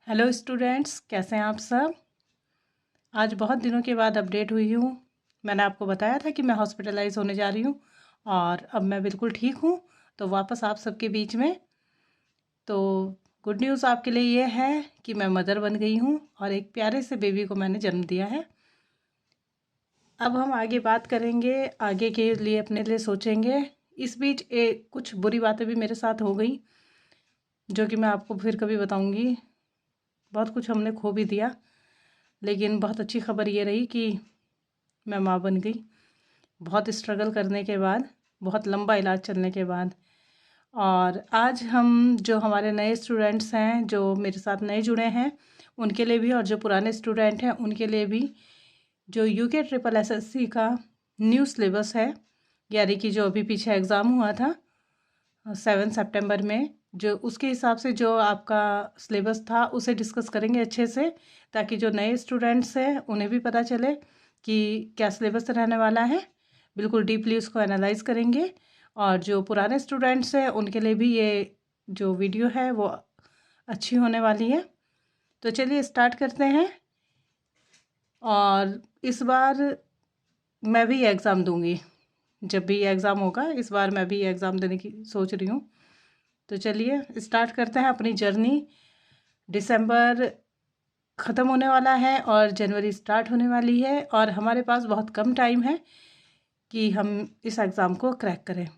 Hello students, कैसे हैं आप सब। आज बहुत दिनों के बाद अपडेट हुई हूँ। मैंने आपको बताया था कि मैं हॉस्पिटलाइज होने जा रही हूँ और अब मैं बिल्कुल ठीक हूँ, तो वापस आप सबके बीच में। तो गुड न्यूज़ आपके लिए ये है कि मैं मदर बन गई हूँ और एक प्यारे से बेबी को मैंने जन्म दिया है। अब हम आगे बात करेंगे, आगे के लिए अपने लिए सोचेंगे। इस बीच कुछ बुरी बातें भी मेरे साथ हो गई, जो कि मैं आपको फिर कभी बताऊँगी। बहुत कुछ हमने खो भी दिया, लेकिन बहुत अच्छी खबर ये रही कि मैं माँ बन गई, बहुत स्ट्रगल करने के बाद, बहुत लंबा इलाज चलने के बाद। और आज हम जो हमारे नए स्टूडेंट्स हैं, जो मेरे साथ नए जुड़े हैं, उनके लिए भी, और जो पुराने स्टूडेंट हैं उनके लिए भी, जो यूके ट्रिपल एसएससी का न्यू सिलेबस है, यानी कि जो अभी पीछे एग्ज़ाम हुआ था 7 सितंबर में, जो उसके हिसाब से जो आपका सिलेबस था उसे डिस्कस करेंगे अच्छे से, ताकि जो नए स्टूडेंट्स हैं उन्हें भी पता चले कि क्या सिलेबस रहने वाला है। बिल्कुल डीपली उसको एनालाइज करेंगे। और जो पुराने स्टूडेंट्स हैं उनके लिए भी ये जो वीडियो है वो अच्छी होने वाली है। तो चलिए स्टार्ट करते हैं। और इस बार मैं भी एग्ज़ाम दूंगी, जब भी एग्ज़ाम होगा इस बार मैं भी एग्ज़ाम देने की सोच रही हूँ। तो चलिए स्टार्ट करते हैं अपनी जर्नी। दिसंबर ख़त्म होने वाला है और जनवरी स्टार्ट होने वाली है, और हमारे पास बहुत कम टाइम है कि हम इस एग्ज़ाम को क्रैक करें।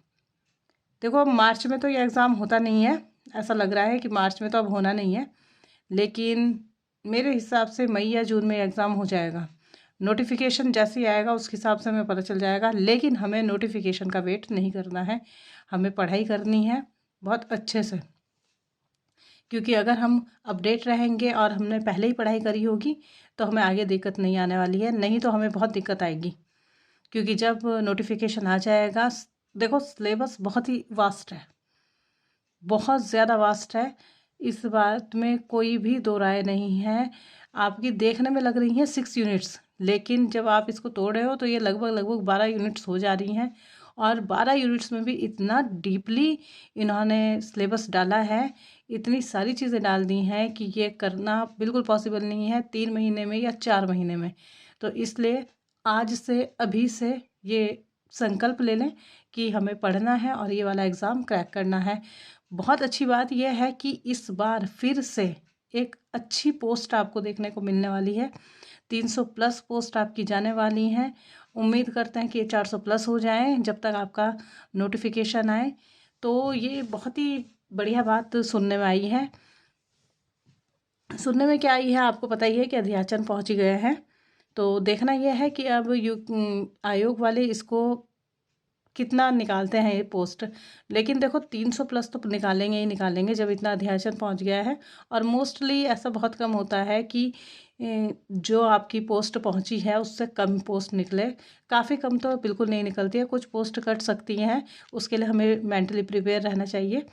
देखो, मार्च में तो ये एग्ज़ाम होता नहीं है, ऐसा लग रहा है कि मार्च में तो अब होना नहीं है, लेकिन मेरे हिसाब से मई या जून में एग्ज़ाम हो जाएगा। नोटिफिकेशन जैसे ही आएगा उस हिसाब से हमें पता चल जाएगा, लेकिन हमें नोटिफिकेशन का वेट नहीं करना है, हमें पढ़ाई करनी है बहुत अच्छे से। क्योंकि अगर हम अपडेट रहेंगे और हमने पहले ही पढ़ाई करी होगी तो हमें आगे दिक्कत नहीं आने वाली है, नहीं तो हमें बहुत दिक्कत आएगी। क्योंकि जब नोटिफिकेशन आ जाएगा, देखो सिलेबस बहुत ही वास्ट है, बहुत ज़्यादा वास्ट है, इस बात में कोई भी दो राय नहीं है। आपकी देखने में लग रही हैं 6 यूनिट्स, लेकिन जब आप इसको तोड़ रहे हो तो ये लगभग लगभग 12 यूनिट्स हो जा रही हैं। और 12 यूनिट्स में भी इतना डीपली इन्होंने सिलेबस डाला है, इतनी सारी चीज़ें डाल दी हैं कि ये करना बिल्कुल पॉसिबल नहीं है 3 महीने में या 4 महीने में। तो इसलिए आज से, अभी से ये संकल्प ले लें कि हमें पढ़ना है और ये वाला एग्ज़ाम क्रैक करना है। बहुत अच्छी बात यह है कि इस बार फिर से एक अच्छी पोस्ट आपको देखने को मिलने वाली है। 300 प्लस पोस्ट आपकी जाने वाली हैं। उम्मीद करते हैं कि ये 400 प्लस हो जाएं जब तक आपका नोटिफिकेशन आए। तो ये बहुत ही बढ़िया बात सुनने में आई है। सुनने में क्या आई है, आपको पता ही है कि अध्याचन पहुंच गए हैं। तो देखना यह है कि अब आयोग वाले इसको कितना निकालते हैं ये पोस्ट। लेकिन देखो 300 प्लस तो निकालेंगे ही निकालेंगे जब इतना अध्याचन पहुंच गया है। और मोस्टली ऐसा बहुत कम होता है कि जो आपकी पोस्ट पहुंची है उससे कम पोस्ट निकले। काफ़ी कम तो बिल्कुल नहीं निकलती है, कुछ पोस्ट कट सकती हैं, उसके लिए हमें मेंटली प्रिपेयर रहना चाहिए।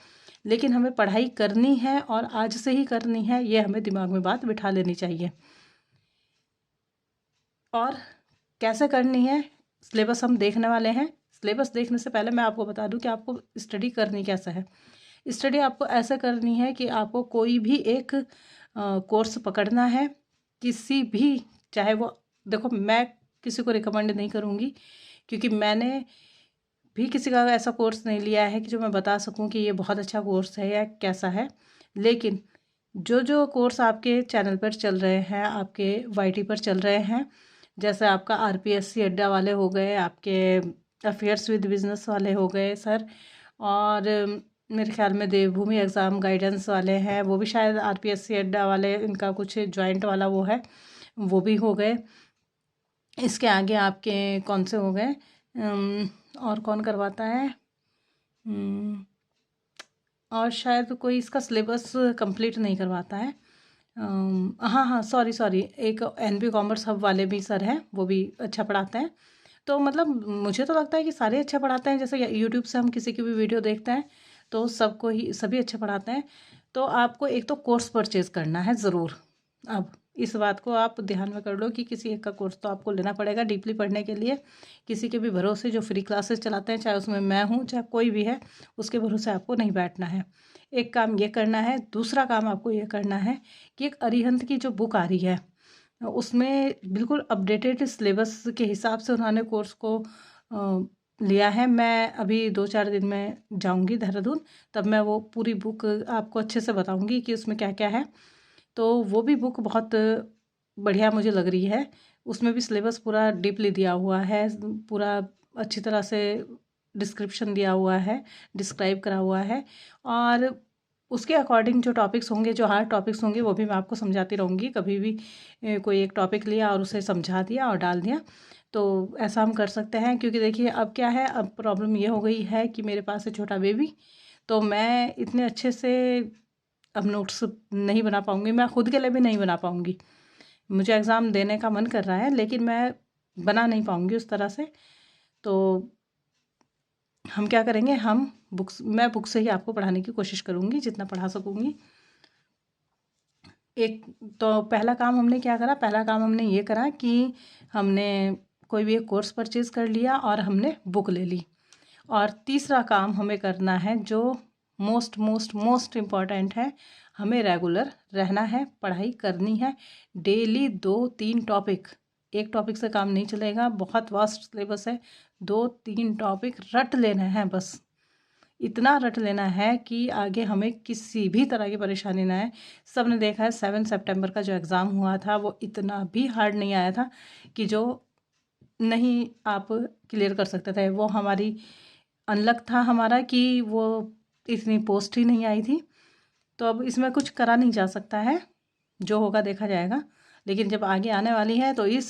लेकिन हमें पढ़ाई करनी है और आज से ही करनी है, ये हमें दिमाग में बात बिठा लेनी चाहिए। और कैसे करनी है, सिलेबस हम देखने वाले हैं। सिलेबस देखने से पहले मैं आपको बता दूं कि आपको स्टडी करनी कैसा है। स्टडी आपको ऐसा करनी है कि आपको कोई भी एक कोर्स पकड़ना है, किसी भी, चाहे वो, देखो मैं किसी को रिकमेंड नहीं करूँगी, क्योंकि मैंने भी किसी का ऐसा कोर्स नहीं लिया है कि जो मैं बता सकूं कि ये बहुत अच्छा कोर्स है या कैसा है। लेकिन जो जो कोर्स आपके चैनल पर चल रहे हैं, आपके वाईटी पर चल रहे हैं, जैसे आपका आरपीएससी अड्डा वाले हो गए, आपके अफेयर्स विद बिजनेस वाले हो गए सर, और मेरे ख्याल में देवभूमि एग्ज़ाम गाइडेंस वाले हैं, वो भी शायद आरपीएससी अड्डा वाले, इनका कुछ जॉइंट वाला वो है, वो भी हो गए। इसके आगे आपके कौन से हो गए, और कौन करवाता है, और शायद कोई इसका सिलेबस कंप्लीट नहीं करवाता है। हाँ हाँ, सॉरी सॉरी, एक एनबी कॉमर्स हब वाले भी सर हैं, वो भी अच्छा पढ़ाते हैं। तो मतलब मुझे तो लगता है कि सारे अच्छा पढ़ाते हैं। जैसे यूट्यूब से हम किसी की भी वीडियो देखते हैं तो सबको ही सभी अच्छे पढ़ाते हैं। तो आपको एक तो कोर्स परचेज़ करना है ज़रूर। अब इस बात को आप ध्यान में कर लो कि किसी एक का कोर्स तो आपको लेना पड़ेगा डीपली पढ़ने के लिए। किसी के भी भरोसे जो फ्री क्लासेस चलाते हैं, चाहे उसमें मैं हूँ चाहे कोई भी है, उसके भरोसे आपको नहीं बैठना है। एक काम ये करना है। दूसरा काम आपको ये करना है कि एक अरिहंत की जो बुक आ रही है उसमें बिल्कुल अपडेटेड सिलेबस के हिसाब से उन्होंने कोर्स को लिया है। मैं अभी 2-4 दिन में जाऊंगी देहरादून, तब मैं वो पूरी बुक आपको अच्छे से बताऊंगी कि उसमें क्या क्या है। तो वो भी बुक बहुत बढ़िया मुझे लग रही है। उसमें भी सिलेबस पूरा डीपली दिया हुआ है, पूरा अच्छी तरह से डिस्क्रिप्शन दिया हुआ है, डिस्क्राइब करा हुआ है, और उसके अकॉर्डिंग जो टॉपिक्स होंगे, जो हार्ड टॉपिक्स होंगे, वो भी मैं आपको समझाती रहूँगी। कभी भी कोई एक टॉपिक लिया और उसे समझा दिया और डाल दिया, तो ऐसा हम कर सकते हैं। क्योंकि देखिए अब क्या है, अब प्रॉब्लम ये हो गई है कि मेरे पास है छोटा बेबी, तो मैं इतने अच्छे से अब नोट्स नहीं बना पाऊँगी, मैं खुद के लिए भी नहीं बना पाऊँगी। मुझे एग्ज़ाम देने का मन कर रहा है लेकिन मैं बना नहीं पाऊँगी उस तरह से। तो हम क्या करेंगे, मैं बुक से ही आपको पढ़ाने की कोशिश करूँगी जितना पढ़ा सकूँगी। एक तो पहला काम हमने क्या करा, पहला काम हमने ये करा कि हमने कोई भी एक कोर्स परचेज़ कर लिया और हमने बुक ले ली। और तीसरा काम हमें करना है जो मोस्ट मोस्ट मोस्ट इम्पॉर्टेंट है, हमें रेगुलर रहना है, पढ़ाई करनी है डेली। 2-3 टॉपिक, एक टॉपिक से काम नहीं चलेगा, बहुत वास्ट सिलेबस है। 2-3 टॉपिक रट लेना है, बस इतना रट लेना है कि आगे हमें किसी भी तरह की परेशानी ना आए। सब ने देखा है 7 सितंबर का जो एग्ज़ाम हुआ था वो इतना भी हार्ड नहीं आया था कि जो नहीं आप क्लियर कर सकते थे। वो हमारी अनलक था हमारा कि वो इतनी पोस्ट ही नहीं आई थी। तो अब इसमें कुछ करा नहीं जा सकता है, जो होगा देखा जाएगा। लेकिन जब आगे आने वाली है तो ये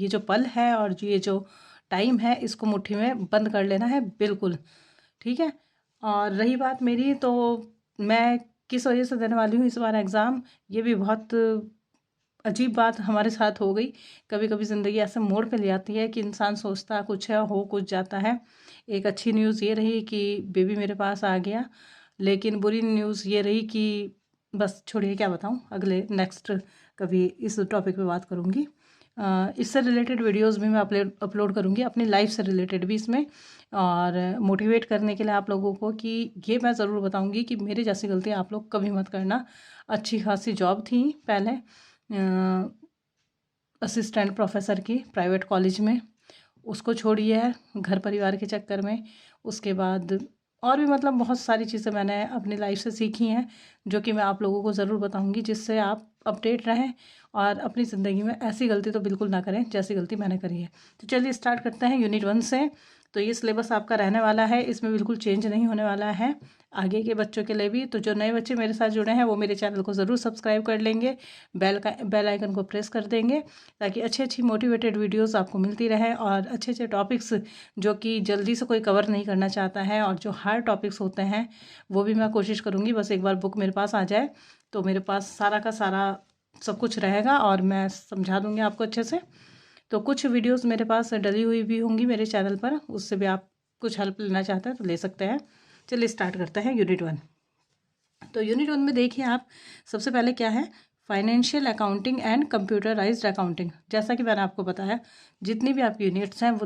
जो पल है और ये जो टाइम है, इसको मुट्ठी में बंद कर लेना है बिल्कुल, ठीक है। और रही बात मेरी, तो मैं किस वजह से देने वाली हूँ इस बार एग्ज़ाम, ये भी बहुत अजीब बात हमारे साथ हो गई। कभी कभी ज़िंदगी ऐसे मोड़ पे ले आती है कि इंसान सोचता कुछ है, हो कुछ जाता है। एक अच्छी न्यूज़ ये रही कि बेबी मेरे पास आ गया, लेकिन बुरी न्यूज़ ये रही कि बस छोड़िए, क्या बताऊँ, अगले नेक्स्ट कभी इस टॉपिक पे बात करूँगी। इससे रिलेटेड वीडियोस भी मैं अपलोड करूँगी, अपनी लाइफ से रिलेटेड भी इसमें, और मोटिवेट करने के लिए आप लोगों को कि ये मैं ज़रूर बताऊँगी कि मेरी जैसी गलती आप लोग कभी मत करना। अच्छी खासी जॉब थी पहले असिस्टेंट प्रोफेसर की प्राइवेट कॉलेज में, उसको छोड़िए है घर परिवार के चक्कर में। उसके बाद और भी मतलब बहुत सारी चीज़ें मैंने अपनी लाइफ से सीखी हैं, जो कि मैं आप लोगों को ज़रूर बताऊंगी, जिससे आप अपडेट रहें और अपनी ज़िंदगी में ऐसी गलती तो बिल्कुल ना करें जैसी गलती मैंने करी है। तो चलिए स्टार्ट करते हैं यूनिट 1 से। तो ये सिलेबस आपका रहने वाला है, इसमें बिल्कुल चेंज नहीं होने वाला है आगे के बच्चों के लिए भी। तो जो नए बच्चे मेरे साथ जुड़े हैं वो मेरे चैनल को ज़रूर सब्सक्राइब कर लेंगे, बेल आइकन को प्रेस कर देंगे, ताकि अच्छी अच्छी मोटिवेटेड वीडियोस आपको मिलती रहे, और अच्छे अच्छे टॉपिक्स जो कि जल्दी से कोई कवर नहीं करना चाहता है, और जो हार्ड टॉपिक्स होते हैं वो भी मैं कोशिश करूँगी। बस एक बार बुक मेरे पास आ जाए तो मेरे पास सारा का सारा सब कुछ रहेगा और मैं समझा दूँगी आपको अच्छे से। तो कुछ वीडियोस मेरे पास डली हुई भी होंगी मेरे चैनल पर, उससे भी आप कुछ हेल्प लेना चाहते हैं तो ले सकते हैं। चलिए स्टार्ट करते हैं यूनिट 1। तो यूनिट 1 में देखिए आप, सबसे पहले क्या है, financial accounting and computerised accounting. जैसा कि मैंने आपको बताया, जितनी भी आपकी यूनिट्स हैं वो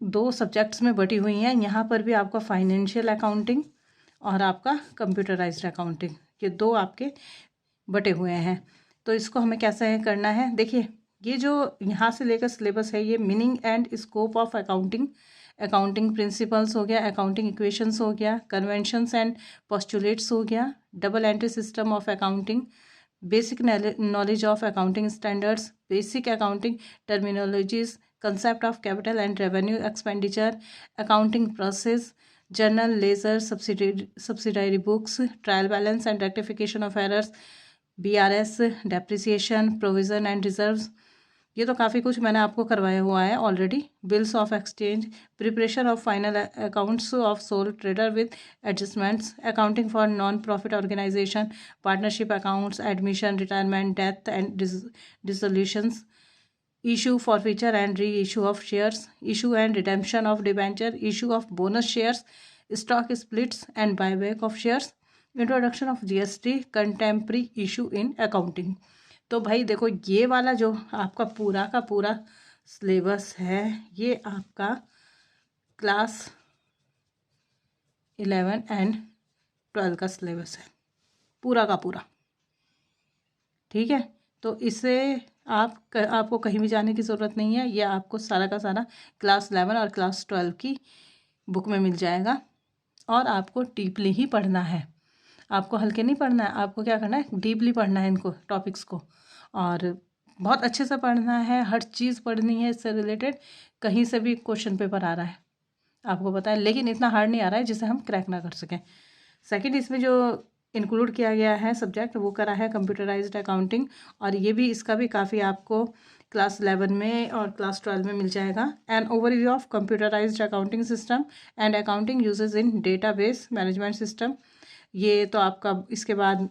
दो सब्जेक्ट्स में बटी हुई हैं। यहाँ पर भी आपका फाइनेंशियल अकाउंटिंग और आपका कंप्यूटराइज्ड अकाउंटिंग, ये दो आपके बटे हुए हैं। तो इसको हमें कैसे करना है, देखिए ये जो यहाँ से लेकर सिलेबस है, ये meaning and scope of accounting, accounting principles हो गया, अकाउंटिंग इक्वेशंस हो गया, कन्वेंशंस एंड पोस्टुलेट्स हो गया, double entry system of accounting, basic knowledge of accounting standards, basic accounting terminologies, concept of capital and revenue expenditure, accounting process, journal ledger, subsidiary books, trial balance and rectification of errors, BRS, depreciation, provision and reserves। ये तो काफ़ी कुछ मैंने आपको करवाया हुआ है already. Bills of exchange, preparation of final accounts of sole trader with adjustments, accounting for non profit organisation, partnership accounts, admission, retirement, death and dissolutions, issue, forfeiture and reissue of shares, issue and redemption of debenture, issue of bonus shares, stock splits and buyback of shares, introduction of GST, contemporary issue in accounting। तो भाई देखो, ये वाला जो आपका पूरा का पूरा सिलेबस है, ये आपका क्लास 11 एंड 12 का सिलेबस है पूरा का पूरा। ठीक है, तो इससे आपको कहीं भी जाने की ज़रूरत नहीं है, ये आपको सारा का सारा क्लास 11 और क्लास 12 की बुक में मिल जाएगा। और आपको डीपली ही पढ़ना है, आपको हल्के नहीं पढ़ना है, आपको क्या करना है, डीपली पढ़ना है इनको टॉपिक्स को, और बहुत अच्छे से पढ़ना है, हर चीज़ पढ़नी है इससे रिलेटेड। कहीं से भी क्वेश्चन पेपर आ रहा है आपको पता है, लेकिन इतना हार्ड नहीं आ रहा है जिसे हम क्रैक ना कर सकें। सेकंड, इसमें जो इंक्लूड किया गया है सब्जेक्ट वो करा है कंप्यूटराइज्ड अकाउंटिंग, और ये भी इसका भी काफ़ी आपको क्लास 11 में और क्लास 12 में मिल जाएगा। An overview of computerised accounting system and accounting uses in database management system. ये तो आपका इसके बाद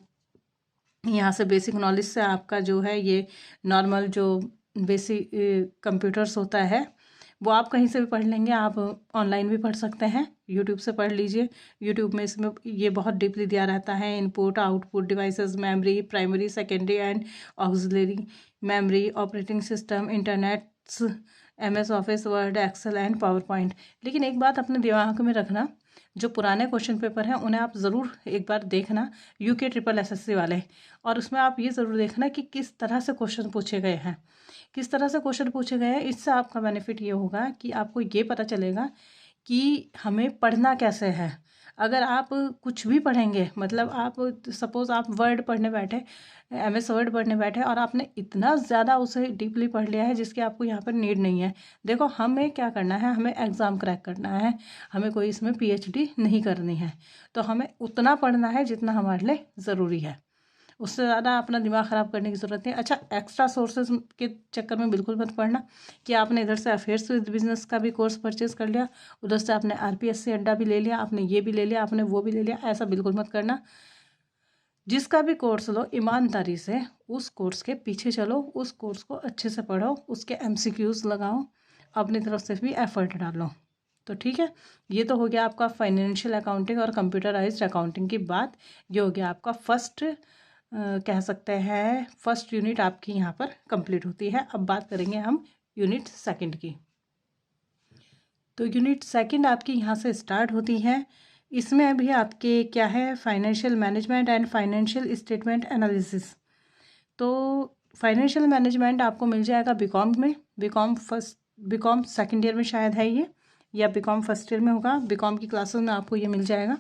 यहाँ से बेसिक नॉलेज से आपका जो है ये नॉर्मल जो बेसिक कंप्यूटर्स होता है वो आप कहीं से भी पढ़ लेंगे, आप ऑनलाइन भी पढ़ सकते हैं, यूट्यूब से पढ़ लीजिए। यूट्यूब में इसमें ये बहुत डीपली दिया रहता है, input output devices, memory, primary secondary and auxiliary memory, operating system, internets, MS office, word, excel and power point. लेकिन एक बात अपने दिमाग में रखना, जो पुराने क्वेश्चन पेपर हैं उन्हें आप ज़रूर एक बार देखना, UK ट्रिपल SSC वाले, और उसमें आप ये ज़रूर देखना कि किस तरह से क्वेश्चन पूछे गए हैं, किस तरह से क्वेश्चन पूछे गए हैं। इससे आपका बेनिफिट ये होगा कि आपको ये पता चलेगा कि हमें पढ़ना कैसे है। अगर आप कुछ भी पढ़ेंगे, मतलब आप सपोज़ आप वर्ड पढ़ने बैठे, MS वर्ड पढ़ने बैठे, और आपने इतना ज़्यादा उसे डीपली पढ़ लिया है जिसकी आपको यहाँ पर नीड नहीं है। देखो, हमें क्या करना है, हमें एग्ज़ाम क्रैक करना है, हमें कोई इसमें PhD नहीं करनी है, तो हमें उतना पढ़ना है जितना हमारे लिए ज़रूरी है, उससे ज़्यादा अपना दिमाग ख़राब करने की ज़रूरत नहीं। अच्छा, एक्स्ट्रा सोर्सेज के चक्कर में बिल्कुल मत पढ़ना कि आपने इधर से अफेयर्स विद बिजनेस का भी कोर्स परचेज कर लिया, उधर से आपने RPSC अड्डा भी ले लिया, आपने ये भी ले लिया, आपने वो भी ले लिया, ऐसा बिल्कुल मत करना। जिसका भी कोर्स लो, ईमानदारी से उस कोर्स के पीछे चलो, उस कोर्स को अच्छे से पढ़ो, उसके MCQs लगाओ, अपनी तरफ से भी एफर्ट डालो। तो ठीक है, ये तो हो गया आपका फाइनेंशियल अकाउंटिंग और कंप्यूटराइज्ड अकाउंटिंग की बात। ये हो गया आपका फर्स्ट कह सकते हैं फर्स्ट यूनिट आपकी यहाँ पर कंप्लीट होती है। अब बात करेंगे हम यूनिट सेकंड की। तो यूनिट सेकंड आपकी यहाँ से स्टार्ट होती है। इसमें अभी आपके क्या है, financial management and financial statement analysis. तो फाइनेंशियल मैनेजमेंट आपको मिल जाएगा बीकॉम में, बीकॉम सेकेंड ईयर में शायद है ये, या बीकॉम फर्स्ट ईयर में होगा। बीकॉम की क्लासेस में आपको ये मिल जाएगा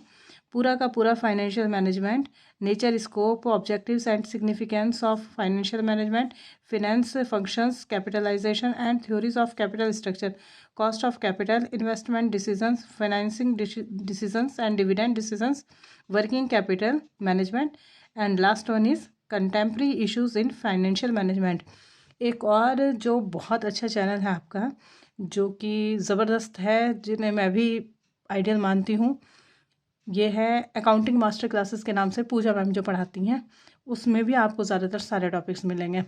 पूरा का पूरा financial management, nature, scope, objectives and significance of financial management, finance functions, capitalisation and theories of capital structure, cost of capital, investment decisions, financing decisions and dividend decisions, working capital management, and last one is contemporary issues in financial management. एक और जो बहुत अच्छा channel है आपका, जो कि ज़बरदस्त है, जिन्हें मैं भी आइडियल मानती हूँ, ये है अकाउंटिंग मास्टर क्लासेस के नाम से पूजा मैम जो पढ़ाती हैं। उसमें भी आपको ज़्यादातर सारे टॉपिक्स मिलेंगे।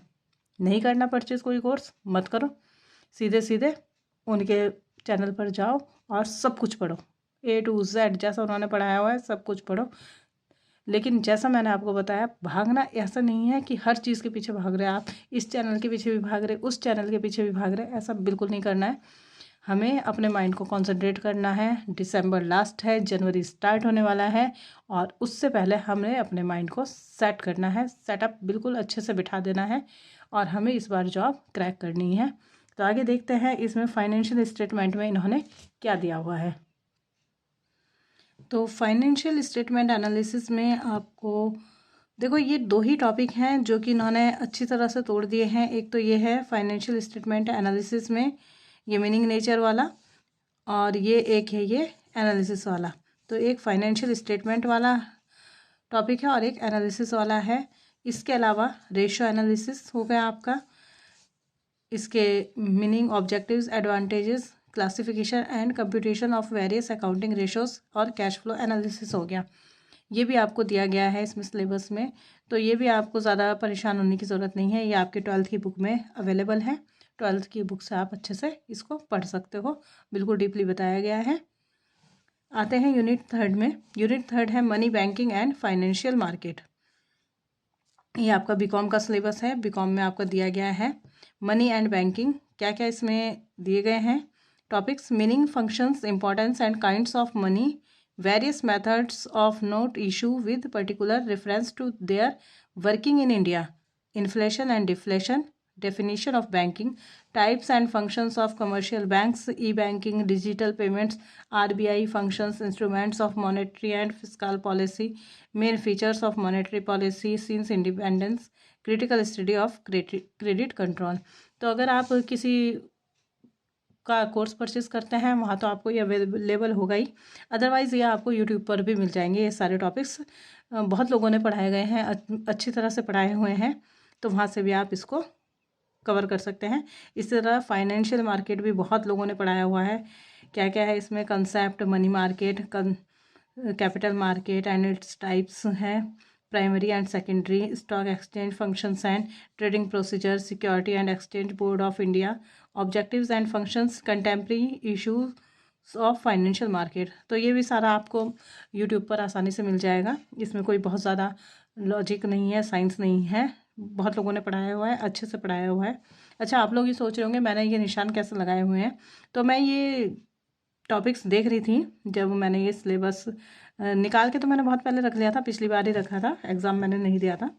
नहीं करना परचेज कोई कोर्स, मत करो, सीधे सीधे उनके चैनल पर जाओ और सब कुछ पढ़ो, A to Z जैसा उन्होंने पढ़ाया हुआ है सब कुछ पढ़ो। लेकिन जैसा मैंने आपको बताया, भागना ऐसा नहीं है कि हर चीज़ के पीछे भाग रहे, आप इस चैनल के पीछे भी भाग रहे, उस चैनल के पीछे भी भाग रहे, ऐसा बिल्कुल नहीं करना है। हमें अपने माइंड को कंसंट्रेट करना है। दिसंबर लास्ट है, जनवरी स्टार्ट होने वाला है, और उससे पहले हमें अपने माइंड को सेट करना है, सेटअप बिल्कुल अच्छे से बिठा देना है, और हमें इस बार जॉब क्रैक करनी है। तो आगे देखते हैं इसमें फाइनेंशियल स्टेटमेंट में इन्होंने क्या दिया हुआ है। तो फाइनेंशियल स्टेटमेंट एनालिसिस में आपको देखो, ये दो ही टॉपिक हैं जो कि इन्होंने अच्छी तरह से तोड़ दिए हैं। एक तो ये है फाइनेंशियल स्टेटमेंट एनालिसिस में ये मीनिंग नेचर वाला, और ये एक है ये एनालिसिस वाला। तो एक फाइनेंशियल स्टेटमेंट वाला टॉपिक है और एक एनालिसिस वाला है। इसके अलावा रेशियो एनालिसिस हो गया आपका, इसके meaning, objectives, advantages, classification and computation of various accounting ratios, और कैश फ्लो एनालिसिस हो गया। ये भी आपको दिया गया है इसमें सिलेबस में, तो ये भी आपको ज़्यादा परेशान होने की ज़रूरत नहीं है। ये आपके 12th की बुक में अवेलेबल है, 12th की बुक से आप अच्छे से इसको पढ़ सकते हो, बिल्कुल डीपली बताया गया है। आते हैं यूनिट थर्ड में। यूनिट थर्ड है money, banking and financial market. ये आपका बीकॉम का सिलेबस है। बीकॉम में आपका दिया गया है मनी एंड बैंकिंग, क्या क्या इसमें दिए गए हैं topics, meaning, functions, importance and kinds of money, various methods of note issue with particular reference to their working in India, inflation and deflation, definition of banking, types and functions of commercial banks, e-banking, digital payments, RBI functions, instruments of monetary and fiscal policy, main features of monetary policy since independence, critical study of credit control। तो अगर आप किसी का course purchase करते हैं वहाँ तो आपको ये अवेलेबल होगा ही, अदरवाइज़ ये आपको यूट्यूब पर भी मिल जाएंगे। ये सारे टॉपिक्स बहुत लोगों ने पढ़ाए गए हैं, अच्छी तरह से पढ़ाए हुए हैं, तो वहाँ से भी आप इसको कवर कर सकते हैं। इसी तरह फाइनेंशियल मार्केट भी बहुत लोगों ने पढ़ाया हुआ है, क्या क्या है इसमें concept, money market, capital market and its types हैं, primary and secondary, stock exchange functions and trading procedure, security and exchange board of India, objectives and functions, contemporary issues of financial market. तो ये भी सारा आपको YouTube पर आसानी से मिल जाएगा। इसमें कोई बहुत ज़्यादा लॉजिक नहीं है, साइंस नहीं है, बहुत लोगों ने पढ़ाया हुआ है, अच्छे से पढ़ाया हुआ है। अच्छा, आप लोग ये सोच रहे होंगे मैंने ये निशान कैसे लगाए हुए हैं। तो मैं ये टॉपिक्स देख रही थी जब मैंने ये सिलेबस निकाल के, तो मैंने बहुत पहले रख लिया था, पिछली बार ही रखा था, एग्ज़ाम मैंने नहीं दिया था।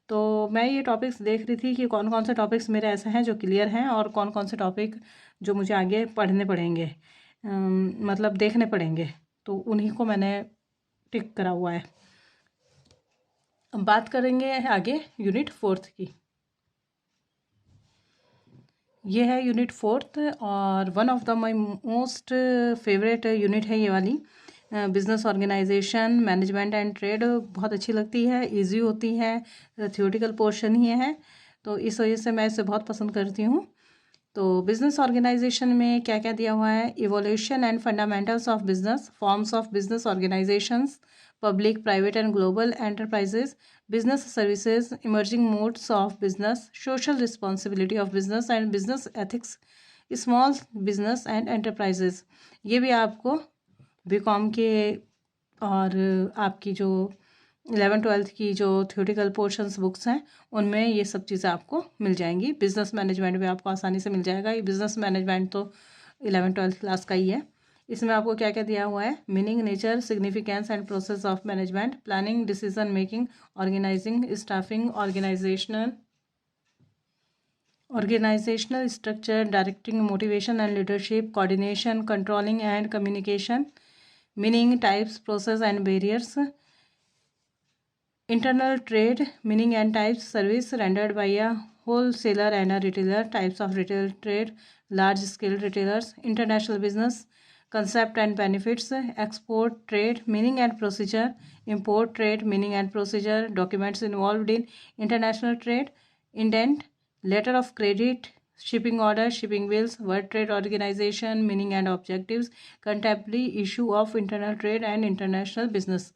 तो मैं ये टॉपिक्स देख रही थी कि कौन कौन से टॉपिक्स मेरे ऐसे हैं जो क्लियर हैं और कौन कौन से टॉपिक जो मुझे आगे पढ़ने पड़ेंगे, मतलब देखने पड़ेंगे, तो उन्हीं को मैंने टिक करा हुआ है। अब बात करेंगे आगे यूनिट 4 की। ये है यूनिट 4 और one of the my most favourite unit है ये वाली। Business organisation, management and trade बहुत अच्छी लगती है, इजी होती है, थियोरेटिकल पोर्शन ही है, तो इस वजह से मैं इसे बहुत पसंद करती हूँ। तो बिज़नेस ऑर्गेनाइजेशन में क्या क्या दिया हुआ है, evolution and fundamentals of business, forms of business organisations, public, private and global enterprises, business services, emerging modes of business, social responsibility of business and business ethics, small business and enterprises. ये भी आपको BCom के और आपकी जो 11th-12th की जो theoretical portions books हैं उनमें ये सब चीज़ें आपको मिल जाएंगी। बिजनेस मैनेजमेंट भी आपको आसानी से मिल जाएगा। ये बिजनेस मैनेजमेंट तो 11th-12th क्लास का ही है। इसमें आपको क्या क्या दिया हुआ है, meaning, nature, significance and process of management, planning, decision making, organising, staffing, organizational structure, directing, motivation and leadership, coordination, controlling and communication, meaning, types, process and barriers, internal trade, meaning and types, service rendered by a wholesaler and a retailer, types of retail trade, large scale retailers, international business, concept and benefits, export trade, meaning and procedure, import trade, meaning and procedure, documents involved in international trade, indent, letter of credit, shipping order, shipping bills, world trade organization, meaning and objectives, contemporary issue of internal trade and international business।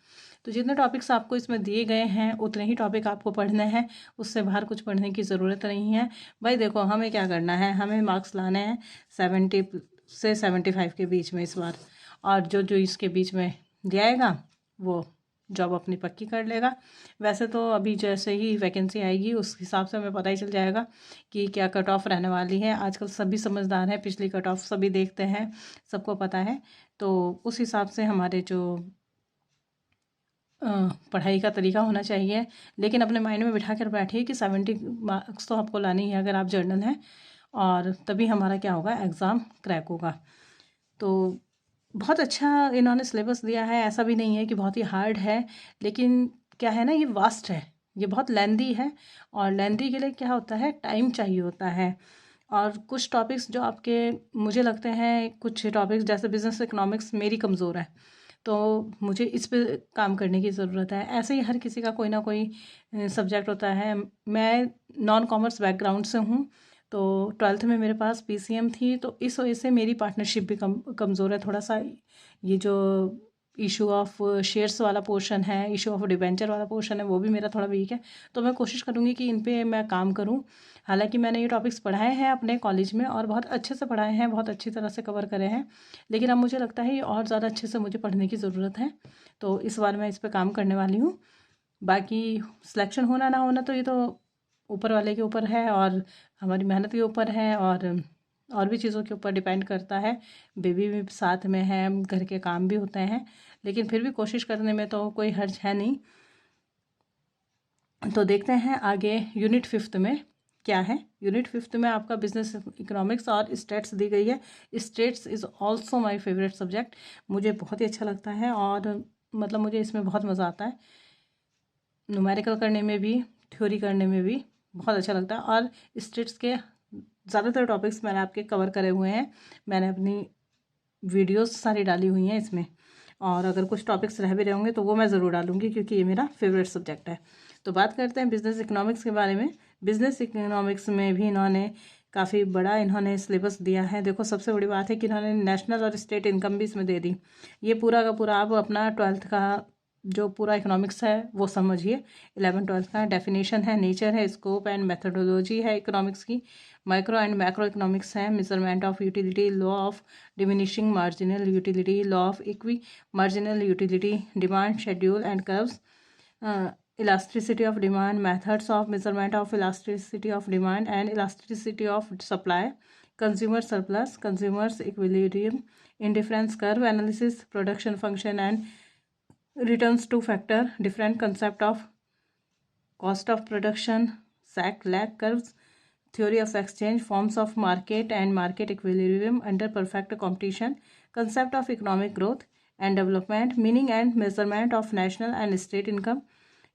तो जितने topics आपको इसमें दिए गए हैं उतने ही topic आपको पढ़ने हैं, उससे बाहर कुछ पढ़ने की ज़रूरत नहीं है। भाई देखो, हमें क्या करना है, हमें मार्क्स लाने हैं 70 से 75 के बीच में इस बार, और जो जो इसके बीच में जाएगा वो जॉब अपनी पक्की कर लेगा। वैसे तो अभी जैसे ही वैकेंसी आएगी उस हिसाब से हमें पता ही चल जाएगा कि क्या कट ऑफ रहने वाली है। आजकल सभी समझदार हैं, पिछली कट ऑफ सभी देखते हैं, सबको पता है, तो उस हिसाब से हमारे जो पढ़ाई का तरीका होना चाहिए। लेकिन अपने माइंड में बिठा कर बैठिए कि 70 मार्क्स तो आपको लानी है अगर आप जर्नल हैं, और तभी हमारा क्या होगा, एग्ज़ाम क्रैक होगा। तो बहुत अच्छा इन्होंने सिलेबस दिया है, ऐसा भी नहीं है कि बहुत ही हार्ड है, लेकिन क्या है ना, ये वास्ट है, ये बहुत लेंदी है, और लेंदी के लिए क्या होता है, टाइम चाहिए होता है। और कुछ टॉपिक्स जो आपके, मुझे लगते हैं कुछ टॉपिक्स जैसे बिजनेस इकोनॉमिक्स मेरी कमज़ोर है, तो मुझे इस पे काम करने की ज़रूरत है। ऐसे ही हर किसी का कोई ना कोई सब्जेक्ट होता है। मैं नॉन कॉमर्स बैकग्राउंड से हूँ, तो 12th में मेरे पास PCM थी, तो इस वजह से मेरी पार्टनरशिप भी कमज़ोर है थोड़ा सा। ये जो इशू ऑफ शेयर्स वाला पोर्शन है, इशू ऑफ डिबेंचर वाला पोर्शन है, वो भी मेरा थोड़ा वीक है। तो मैं कोशिश करूँगी कि इन पे मैं काम करूँ। हालांकि मैंने ये टॉपिक्स पढ़ाए हैं अपने कॉलेज में और बहुत अच्छे से पढ़ाए हैं, बहुत अच्छी तरह से कवर करे हैं, लेकिन अब मुझे लगता है ये और ज़्यादा अच्छे से मुझे पढ़ने की ज़रूरत है। तो इस बार मैं इस पर काम करने वाली हूँ। बाकी सिलेक्शन होना ना होना तो ये तो ऊपर वाले के ऊपर है और हमारी मेहनत के ऊपर है, और और भी चीज़ों के ऊपर डिपेंड करता है, बेबी भी साथ में है, घर के काम भी होते हैं, लेकिन फिर भी कोशिश करने में तो कोई हर्ज है नहीं। तो देखते हैं आगे यूनिट 5 में क्या है। यूनिट 5 में आपका बिजनेस इकोनॉमिक्स और स्टेट्स दी गई है। States is also my favourite subject, मुझे बहुत ही अच्छा लगता है और मतलब मुझे इसमें बहुत मज़ा आता है। न्यूमेरिकल करने में भी, थ्योरी करने में भी बहुत अच्छा लगता है। और स्टेट्स के ज़्यादातर टॉपिक्स मैंने आपके कवर करे हुए हैं, मैंने अपनी वीडियोस सारी डाली हुई हैं इसमें, और अगर कुछ टॉपिक्स रह भी रहे होंगे तो वो मैं ज़रूर डालूंगी क्योंकि ये मेरा फेवरेट सब्जेक्ट है। तो बात करते हैं बिज़नेस इकोनॉमिक्स के बारे में। बिज़नेस इकोनॉमिक्स में भी इन्होंने काफ़ी बड़ा सिलेबस दिया है। देखो, सबसे बड़ी बात है कि इन्होंने नेशनल और स्टेट इनकम भी इसमें दे दी। ये पूरा का पूरा आप अपना 12th का जो पूरा इकोनॉमिक्स है वो समझिए। 11 12 का डेफिनेशन है, नेचर है, स्कोप एंड मेथोडोलॉजी है इकोनॉमिक्स की, माइक्रो एंड मैक्रो इकोनॉमिक्स है, measurement of utility, law of diminishing marginal utility, law of equi marginal utility, demand schedule and curves, elasticity of demand, methods of measurement of elasticity of demand and elasticity of supply, consumer surplus, consumers equilibrium, indifference curve analysis, production function and returns to factor, different concept of cost of production, sack lag curves, theory of exchange, forms of market and market equilibrium under perfect competition, concept of economic growth and development, meaning and measurement of national and state income,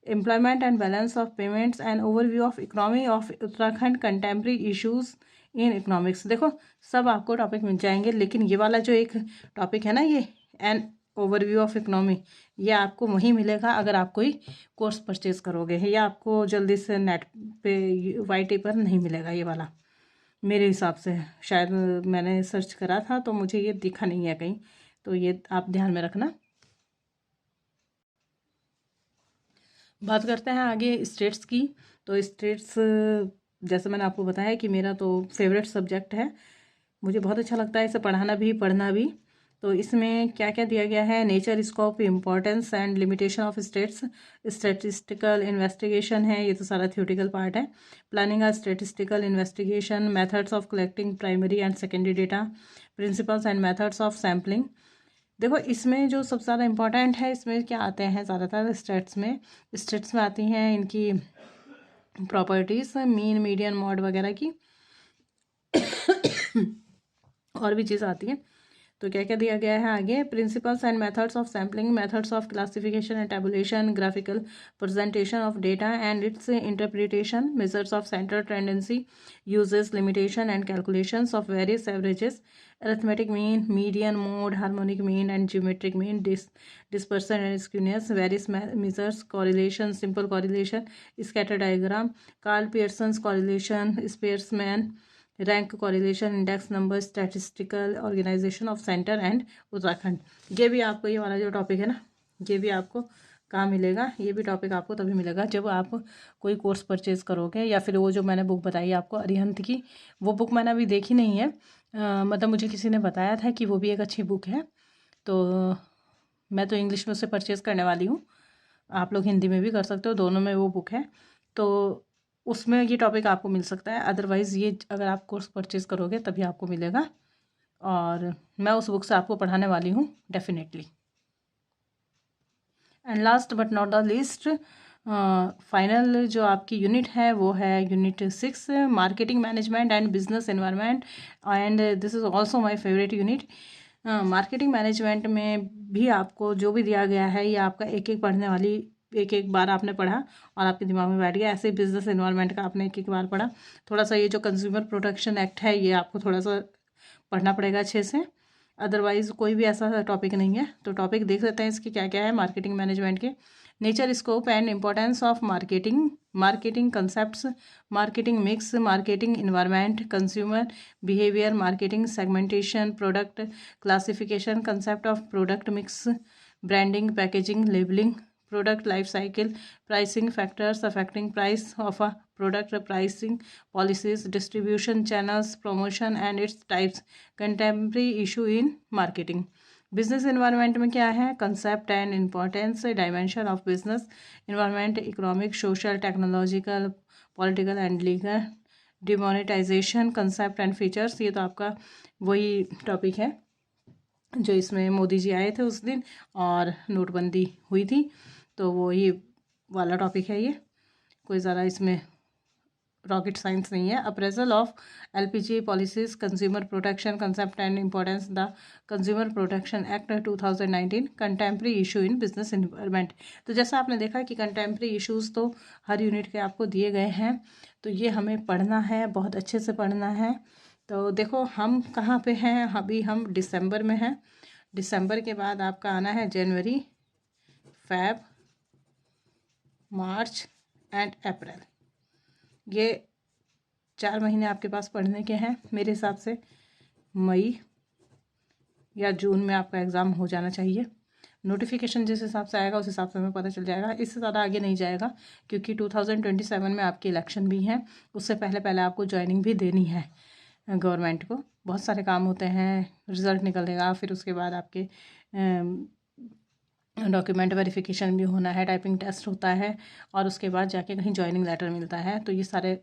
employment and balance of payments, and overview of economy of Uttarakhand, contemporary issues in economics। देखो, सब आपको topic मिल जाएंगे, लेकिन ये वाला जो एक topic है ना, ये एन ओवरव्यू ऑफ इकोनॉमी, ये आपको वहीं मिलेगा अगर आप कोई कोर्स परचेज करोगे। ये आपको जल्दी से नेट पे वाईटी पर नहीं मिलेगा ये वाला, मेरे हिसाब से। शायद मैंने सर्च करा था तो मुझे ये दिखा नहीं है कहीं, तो ये आप ध्यान में रखना। बात करते हैं आगे स्टेट्स की। तो स्टेट्स, जैसे मैंने आपको बताया कि मेरा तो फेवरेट सब्जेक्ट है, मुझे बहुत अच्छा लगता है इसे पढ़ाना भी पढ़ना भी। तो इसमें क्या क्या दिया गया है, nature, scope, importance and limitation of stats, statistical investigation है, ये तो सारा थ्योरेटिकल पार्ट है। Planning of statistical investigation, methods of collecting primary and secondary data, principles and methods of sampling. देखो, इसमें जो सबसे ज़्यादा इम्पोर्टेंट है, इसमें क्या आते हैं ज़्यादातर स्टेट्स में आती हैं इनकी प्रॉपर्टीज़, मीन, मीडियन, मॉड वगैरह की और भी चीज़ आती है। तो क्या क्या दिया गया है आगे, principles and methods of sampling, methods of classification and tabulation, graphical presentation of data and it's interpretation, measures of central tendency, uses, limitation and calculations of various averages, arithmetic mean, median, mode, harmonic mean and geometric mean, dispersion and skewness, various measures, correlation, simple correlation, scatter diagram, Karl Pearson's correlation, Spearman rank, correlation, index number, statistical organisation of centre and Uttarakhand. ये भी आपको, ये वाला जो topic है ना, ये भी आपको कहाँ मिलेगा, ये भी टॉपिक आपको तभी मिलेगा जब आप कोई कोर्स परचेज़ करोगे, या फिर वो जो मैंने बुक बताई आपको अरिहंत की, वो बुक मैंने अभी देखी नहीं है, मतलब मुझे किसी ने बताया था कि वो भी एक अच्छी बुक है, तो मैं तो इंग्लिश में उसे परचेज़ करने वाली हूँ। आप लोग हिंदी में भी कर सकते हो, दोनों में वो बुक है, तो उसमें ये टॉपिक आपको मिल सकता है। अदरवाइज़ ये अगर आप कोर्स परचेज़ करोगे तभी आपको मिलेगा, और मैं उस बुक से आपको पढ़ाने वाली हूँ definitely. And last but not the least, final जो आपकी यूनिट है वो है unit 6, marketing management and business environment, and this is also my favourite unit. Marketing management में भी आपको जो भी दिया गया है, ये आपका एक एक पढ़ने वाली, एक एक बार आपने पढ़ा और आपके दिमाग में बैठ गया। ऐसे ही बिजनेस एनवायरनमेंट का आपने एक एक बार पढ़ा। थोड़ा सा ये जो कंज्यूमर प्रोटेक्शन एक्ट है, ये आपको थोड़ा सा पढ़ना पड़ेगा अच्छे से, अदरवाइज़ कोई भी ऐसा टॉपिक नहीं है। तो टॉपिक देख लेते हैं इसके क्या क्या है मार्केटिंग मैनेजमेंट के। Nature, scope and importance of marketing, marketing concepts, marketing mix, marketing environment, consumer behaviour, marketing segmentation, product classification, concept of product mix, branding, packaging, labelling, product life cycle, pricing factors affecting price of a product, pricing policies, distribution channels, promotion and its types, contemporary issue in marketing। Business environment में क्या है, concept and importance, dimension of business environment, economic, social, technological, political and legal, demonetisation concept and features, ये तो आपका वही topic है जो इसमें मोदी जी आए थे उस दिन और नोटबंदी हुई थी, तो वो ये वाला टॉपिक है। ये कोई ज़्यादा इसमें रॉकेट साइंस नहीं है। Appraisal of LPG policies, consumer protection concept and importance, the consumer protection act 2019, contemporary issue in business environment. तो जैसा आपने देखा कि कंटेम्प्रेरी इश्यूज़ तो हर यूनिट के आपको दिए गए हैं, तो ये हमें पढ़ना है, बहुत अच्छे से पढ़ना है। तो देखो हम कहाँ पे हैं, अभी हम दिसंबर में हैं। दिसंबर के बाद आपका आना है जनवरी, फेब, मार्च एंड अप्रैल। ये 4 महीने आपके पास पढ़ने के हैं। मेरे हिसाब से मई या जून में आपका एग्ज़ाम हो जाना चाहिए। नोटिफिकेशन जिस हिसाब से आएगा उस हिसाब से हमें पता चल जाएगा, इससे ज़्यादा आगे नहीं जाएगा, क्योंकि 2027 में आपके इलेक्शन भी हैं। उससे पहले पहले आपको ज्वाइनिंग भी देनी है गवर्नमेंट को। बहुत सारे काम होते हैं, रिज़ल्ट निकलेगा, फिर उसके बाद आपके डॉक्यूमेंट वेरिफिकेशन भी होना है, टाइपिंग टेस्ट होता है, और उसके बाद जाके कहीं ज्वाइनिंग लेटर मिलता है। तो ये सारे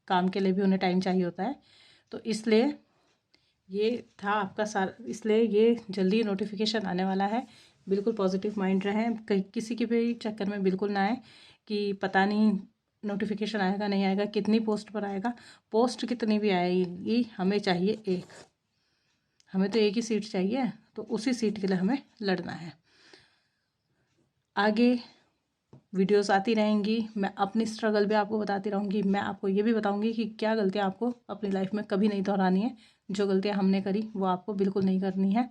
काम के लिए भी उन्हें टाइम चाहिए होता है। तो इसलिए ये था आपका इसलिए ये जल्दी नोटिफिकेशन आने वाला है। बिल्कुल पॉजिटिव माइंड रहें, कहीं किसी के भी चक्कर में बिल्कुल ना आए कि पता नहीं नोटिफिकेशन आएगा नहीं आएगा, कितनी पोस्ट पर आएगा। पोस्ट कितनी भी आएगी, हमें चाहिए एक, हमें तो एक ही सीट चाहिए, तो उसी सीट के लिए हमें लड़ना है। आगे वीडियोस आती रहेंगी, मैं अपनी स्ट्रगल भी आपको बताती रहूँगी। मैं आपको ये भी बताऊँगी कि क्या गलतियाँ आपको अपनी लाइफ में कभी नहीं दोहरानी है। जो गलतियाँ हमने करी वो आपको बिल्कुल नहीं करनी है।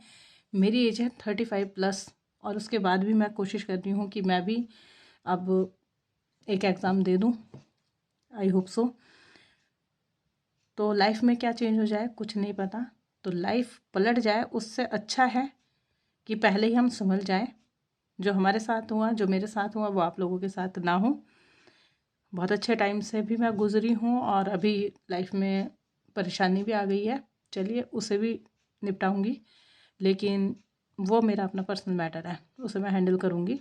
मेरी एज है 35+, और उसके बाद भी मैं कोशिश कर रही हूँ कि मैं भी अब एक एग्ज़ाम दे दूँ, आई होप सो। तो लाइफ में क्या चेंज हो जाए कुछ नहीं पता, तो लाइफ पलट जाए उससे अच्छा है कि पहले ही हम संभल जाएं। जो हमारे साथ हुआ, जो मेरे साथ हुआ, वो आप लोगों के साथ ना हो। बहुत अच्छे टाइम से भी मैं गुजरी हूँ, और अभी लाइफ में परेशानी भी आ गई है, चलिए उसे भी निपटाऊंगी, लेकिन वो मेरा अपना पर्सनल मैटर है, उसे मैं हैंडल करूँगी।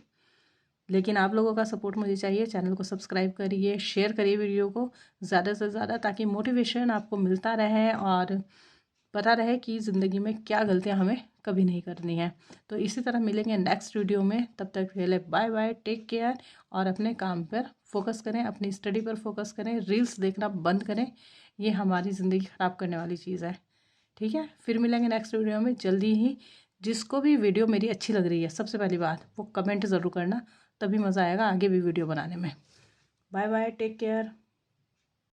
लेकिन आप लोगों का सपोर्ट मुझे चाहिए। चैनल को सब्सक्राइब करिए, शेयर करिए वीडियो को ज़्यादा से ज़्यादा, ताकि मोटिवेशन आपको मिलता रहे और पता रहे कि ज़िंदगी में क्या गलतियां हमें कभी नहीं करनी है। तो इसी तरह मिलेंगे नेक्स्ट वीडियो में, तब तक के लिए बाय बाय, टेक केयर, और अपने काम पर फोकस करें, अपनी स्टडी पर फोकस करें, रील्स देखना बंद करें, ये हमारी ज़िंदगी ख़राब करने वाली चीज़ है। ठीक है, फिर मिलेंगे नेक्स्ट वीडियो में जल्दी ही। जिसको भी वीडियो मेरी अच्छी लग रही है, सबसे पहली बात वो कमेंट ज़रूर करना, तभी मज़ा आएगा आगे भी वीडियो बनाने में। Bye bye, take care.